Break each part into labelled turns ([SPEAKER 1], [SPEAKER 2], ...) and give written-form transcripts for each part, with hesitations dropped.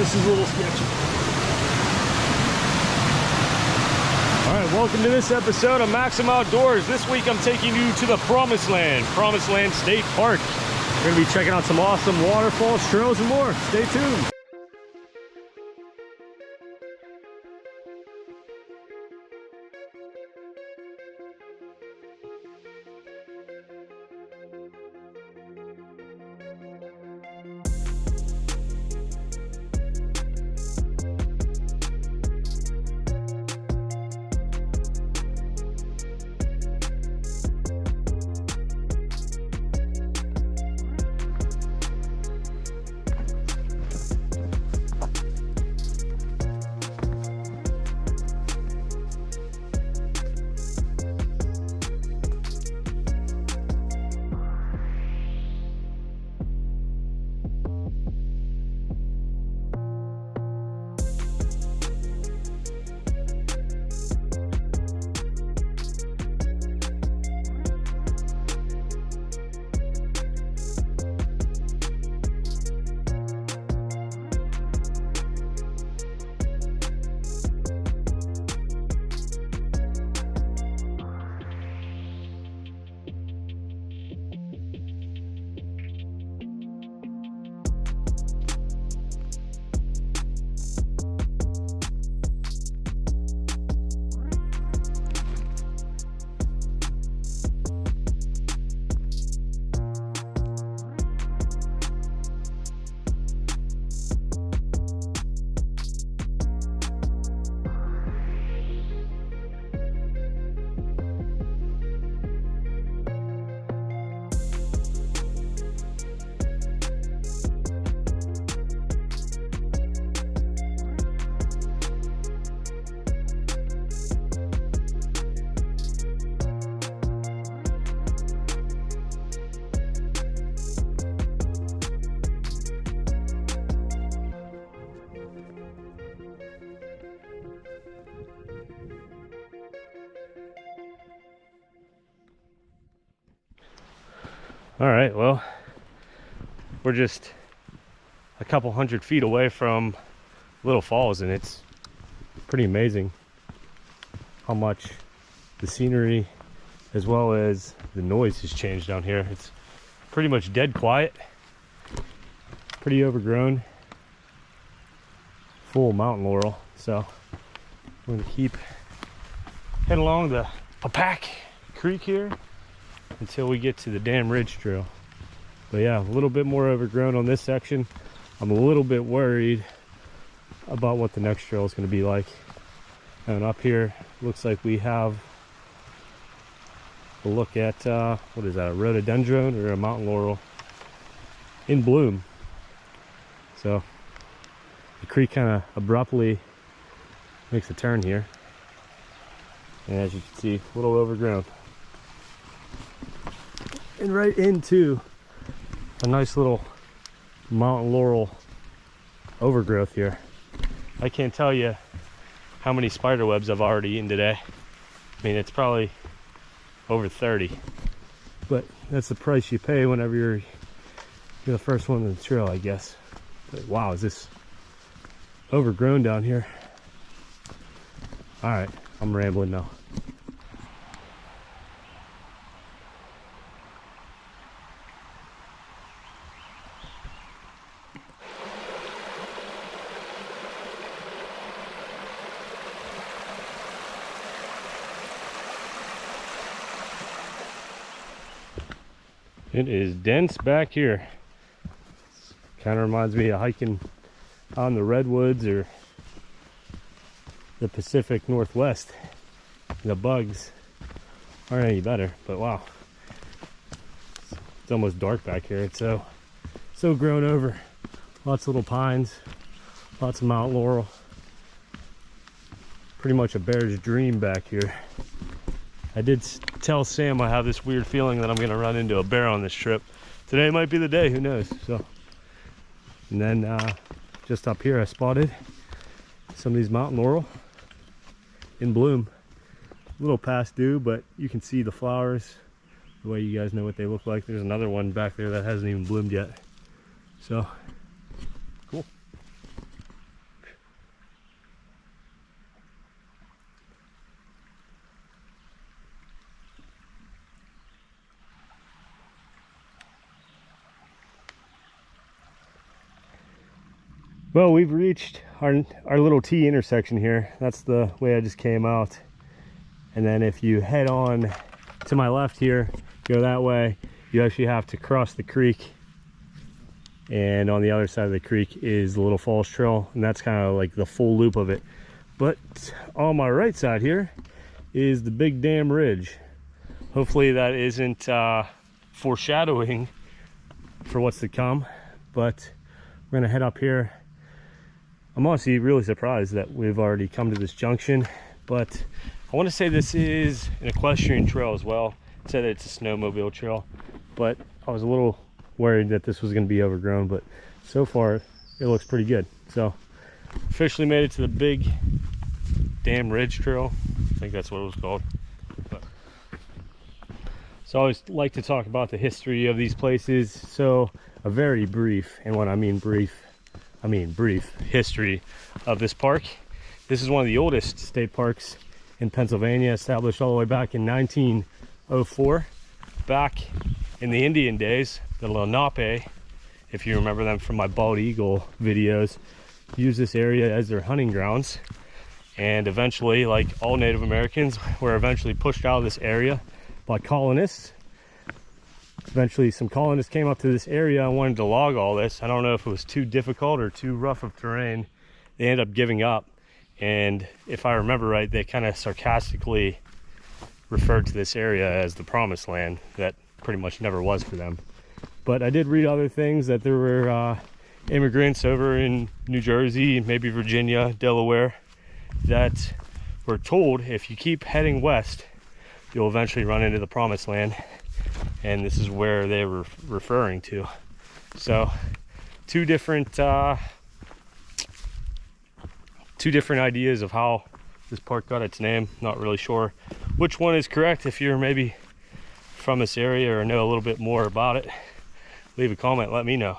[SPEAKER 1] This is a little sketchy. All right, welcome to this episode of Maxim Outdoors. This week I'm taking you to the Promised Land State Park. We're gonna be checking out some awesome waterfalls, trails, and more. Stay tuned. All right, well, we're just a couple 100 feet away from Little Falls, and it's pretty amazing how much the scenery as well as the noise has changed down here. It's pretty much dead quiet, pretty overgrown, full mountain laurel. So we're gonna keep heading along the Papak Creek here until we get to the Dam Ridge Trail. But yeah, a little bit more overgrown on this section. I'm a little bit worried about what the next trail is going to be like. And up here, looks like we have a look at, what is that, a rhododendron or a mountain laurel in bloom. So the creek kind of abruptly makes a turn here. And as you can see, a little overgrown. And right into a nice little mountain laurel overgrowth here. I can't tell you how many spider webs I've already eaten today. I mean, it's probably over 30. But that's the price you pay whenever you're the first one on the trail, I guess. But wow, is this overgrown down here. All right, I'm rambling now. It is dense back here. Kind of reminds me of hiking on the redwoods or the Pacific Northwest. The bugs aren't any better, but wow. It's almost dark back here. It's so grown over. Lots of little pines, lots of mountain laurel. Pretty much a bear's dream back here. I did tell Sam I have this weird feeling that I'm going to run into a bear on this trip. Today might be the day, who knows. So, and then just up here I spotted some of these mountain laurel in bloom. A little past due, but you can see the flowers the way you guys know what they look like. There's another one back there that hasn't even bloomed yet. So, cool. Well, we've reached our little T intersection here. That's the way I just came out. And then if you head on to my left here, go that way, you actually have to cross the creek. And on the other side of the creek is the Little Falls Trail, and that's kind of like the full loop of it. But on my right side here is the Big Dam Ridge. Hopefully that isn't foreshadowing for what's to come, but we're gonna head up here. I'm honestly really surprised that we've already come to this junction, but I want to say this is an equestrian trail as well. It said it's a snowmobile trail, but I was a little worried that this was going to be overgrown, but so far it looks pretty good. So officially made it to the Big Dam Ridge Trail. I think that's what it was called. But, so I always like to talk about the history of these places. So a very brief, and when I mean brief history of this park. This is one of the oldest state parks in Pennsylvania, established all the way back in 1904. Back in the Indian days, the Lenape, if you remember them from my bald eagle videos, used this area as their hunting grounds. And eventually, like all Native Americans, were eventually pushed out of this area by colonists. Eventually some colonists came up to this area and wanted to log all this. I don't know if it was too difficult or too rough of terrain. They ended up giving up, and if I remember right, they kind of sarcastically referred to this area as the promised land that pretty much never was for them. But I did read other things, that there were immigrants over in New Jersey, maybe Virginia, Delaware, that were told if you keep heading west, you'll eventually run into the promised land. And this is where they were referring to. So two different ideas of how this park got its name. Not really sure which one is correct. If you're maybe from this area or know a little bit more about it, leave a comment, let me know.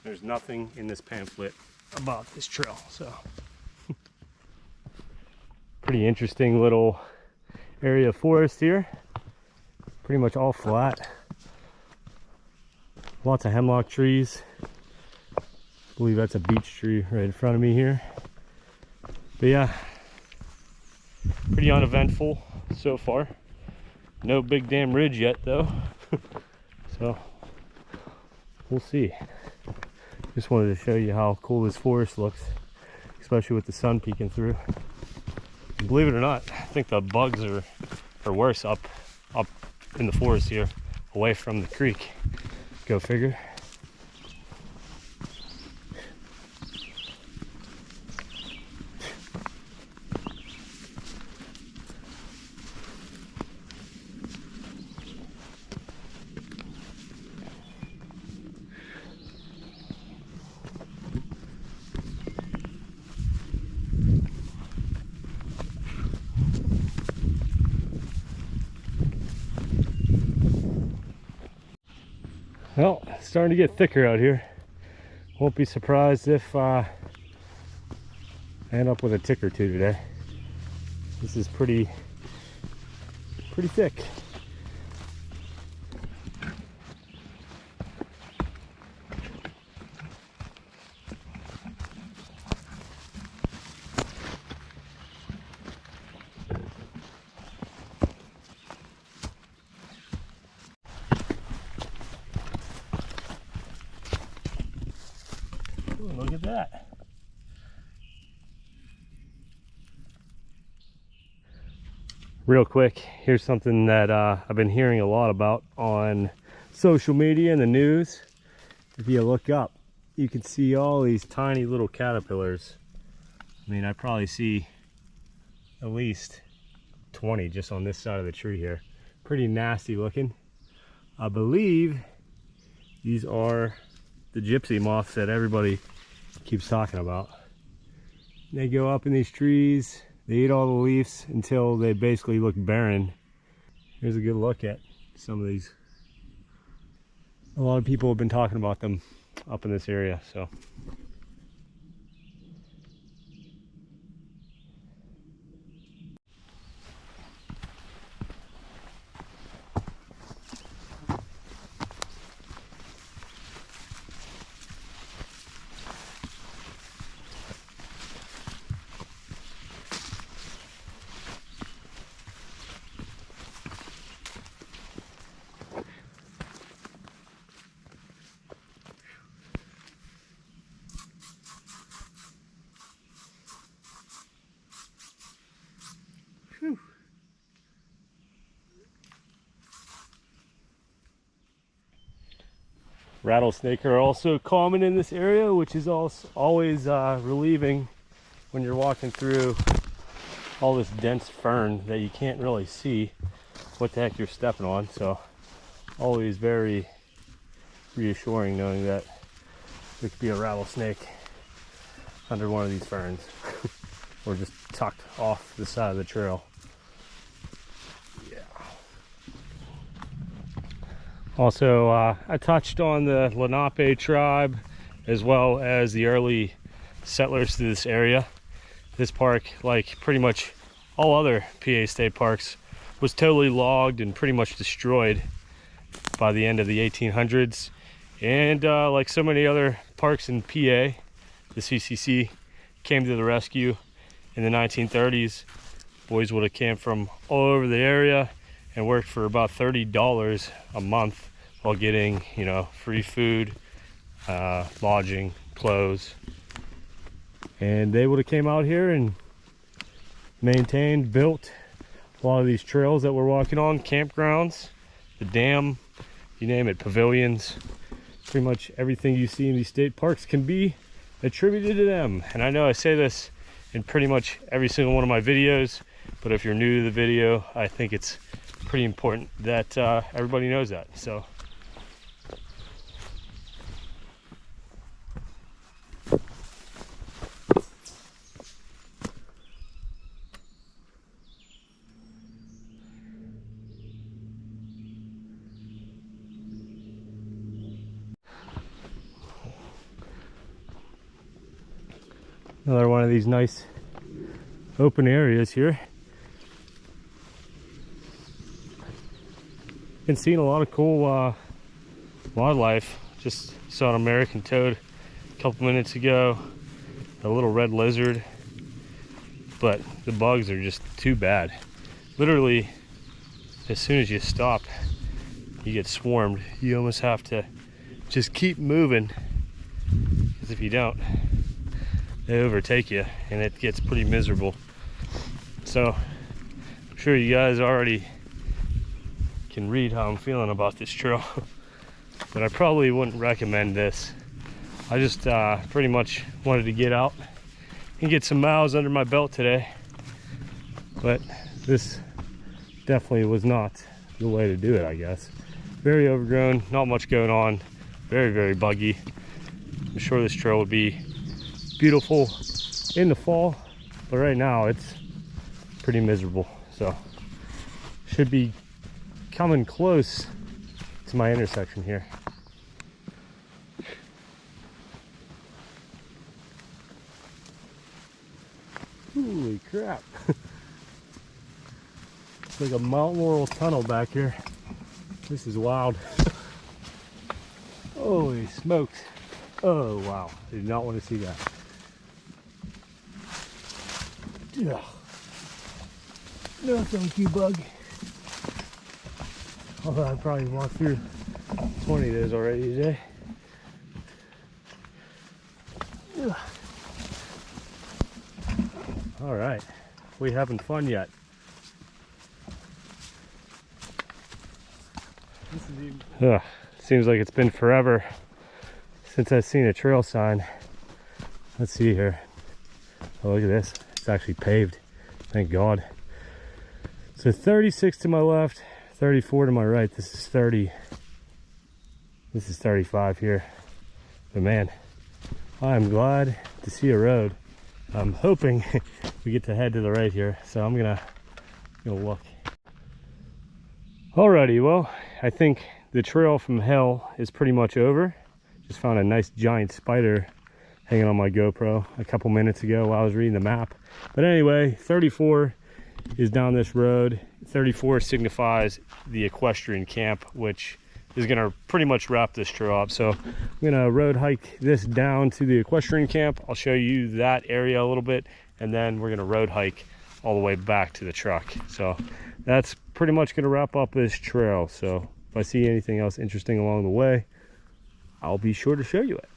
[SPEAKER 1] There's nothing in this pamphlet about this trail, so pretty interesting little area of forest here. Pretty much all flat. Lots of hemlock trees. I believe that's a beech tree right in front of me here. But yeah, pretty uneventful so far. No Big Dam Ridge yet though. So we'll see. Just wanted to show you how cool this forest looks, especially with the sun peeking through. And believe it or not, I think the bugs are worse up in the forest here, away from the creek. Go figure. Well, it's starting to get thicker out here. Won't be surprised if I end up with a tick or two today. This is pretty thick. Ooh, look at that. Real quick, here's something that I've been hearing a lot about on social media and the news. If you look up, you can see all these tiny little caterpillars. I mean, I probably see at least 20 just on this side of the tree here. Pretty nasty looking. I believe these are the gypsy moths that everybody keeps talking about. They go up in these trees, they eat all the leaves until they basically look barren. Here's a good look at some of these. A lot of people have been talking about them up in this area, so. Whew. Rattlesnake are also common in this area, which is also always relieving when you're walking through all this dense fern that you can't really see what the heck you're stepping on. So always very reassuring knowing that there could be a rattlesnake under one of these ferns or just tucked off the side of the trail. Yeah. Also, I touched on the Lenape tribe as well as the early settlers to this area. This park, like pretty much all other PA state parks, was totally logged and pretty much destroyed by the end of the 1800s. And like so many other parks in PA, the CCC came to the rescue in the 1930s. Boys would have camped from all over the area and worked for about $30 a month while getting, you know, free food, lodging, clothes. And they would have came out here and maintained, built a lot of these trails that we're walking on, campgrounds, the dam, you name it, pavilions. Pretty much everything you see in these state parks can be attributed to them. And I know I say this in pretty much every single one of my videos, but if you're new to the video, I think it's pretty important that everybody knows that. So another one of these nice open areas here. Been seeing a lot of cool wildlife. Just saw an American toad a couple minutes ago, a little red lizard, but the bugs are just too bad. Literally, as soon as you stop, you get swarmed. You almost have to just keep moving, because if you don't, they overtake you and it gets pretty miserable. So I'm sure you guys already can read how I'm feeling about this trail, but I probably wouldn't recommend this. I just pretty much wanted to get out and get some miles under my belt today, but this definitely was not the way to do it, I guess. Very overgrown, not much going on, very, very buggy. I'm sure this trail would be beautiful in the fall, but right now it's pretty miserable. So should be coming close to my intersection here. Holy crap. It's like a Mount Laurel tunnel back here. This is wild. Holy smokes. Oh wow, I did not want to see that. Ugh. No thank you, bug. Although I probably walked through 20 of those already today. Ugh. All right, we having fun yet? Ugh. Seems like it's been forever since I've seen a trail sign. Let's see here. Oh, look at this. It's actually paved. Thank God. So 36 to my left, 34 to my right. This is 30. This is 35 here. But man, I'm glad to see a road. I'm hoping we get to head to the right here. So I'm gonna look. Alrighty, well, I think the trail from hell is pretty much over. Just found a nice giant spider hanging on my GoPro a couple minutes ago while I was reading the map. But anyway, 34 is down this road. 34 signifies the equestrian camp, which is gonna pretty much wrap this trail up. So I'm gonna road hike this down to the equestrian camp. I'll show you that area a little bit, and then we're gonna road hike all the way back to the truck. So that's pretty much gonna wrap up this trail. So if I see anything else interesting along the way, I'll be sure to show you it.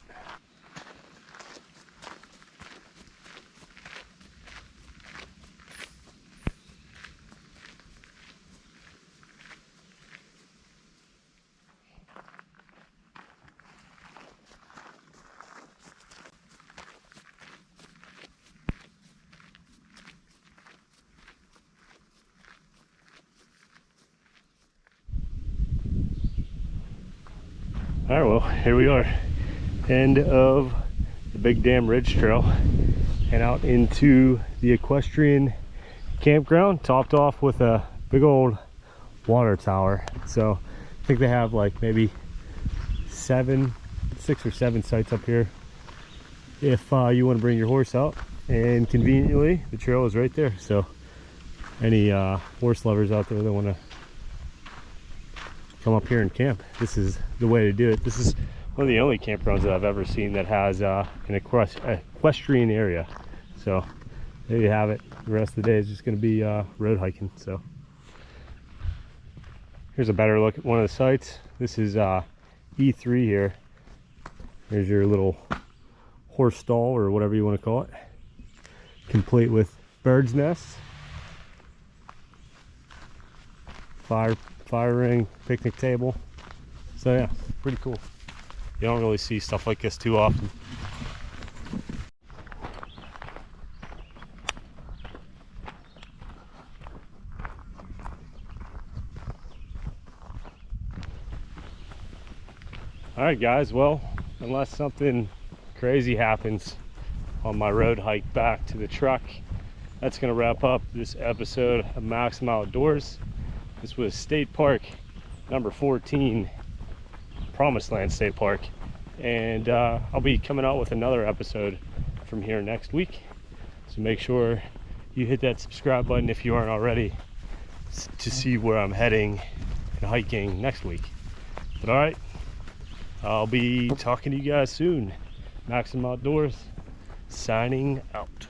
[SPEAKER 1] All right, well, here we are, end of the Big Dam Ridge Trail, and out into the Equestrian Campground, topped off with a big old water tower. So I think they have like maybe 6 or 7 sites up here if you want to bring your horse out, and conveniently the trail is right there. So any horse lovers out there that want to come up here and camp, this is the way to do it. This is one of the only campgrounds that I've ever seen that has an equestrian area. So there you have it. The rest of the day is just going to be road hiking. So here's a better look at one of the sites. This is E3 here. There's your little horse stall, or whatever you want to call it, complete with bird's nests, fire ring, picnic table. So yeah, pretty cool. You don't really see stuff like this too often. All right guys, well, unless something crazy happens on my road hike back to the truck, that's gonna wrap up this episode of Maximum Outdoors. This was State Park number 14, Promised Land State Park, and I'll be coming out with another episode from here next week. So make sure you hit that subscribe button if you aren't already, to see where I'm heading and hiking next week. But all right, I'll be talking to you guys soon. Maximum Outdoors signing out.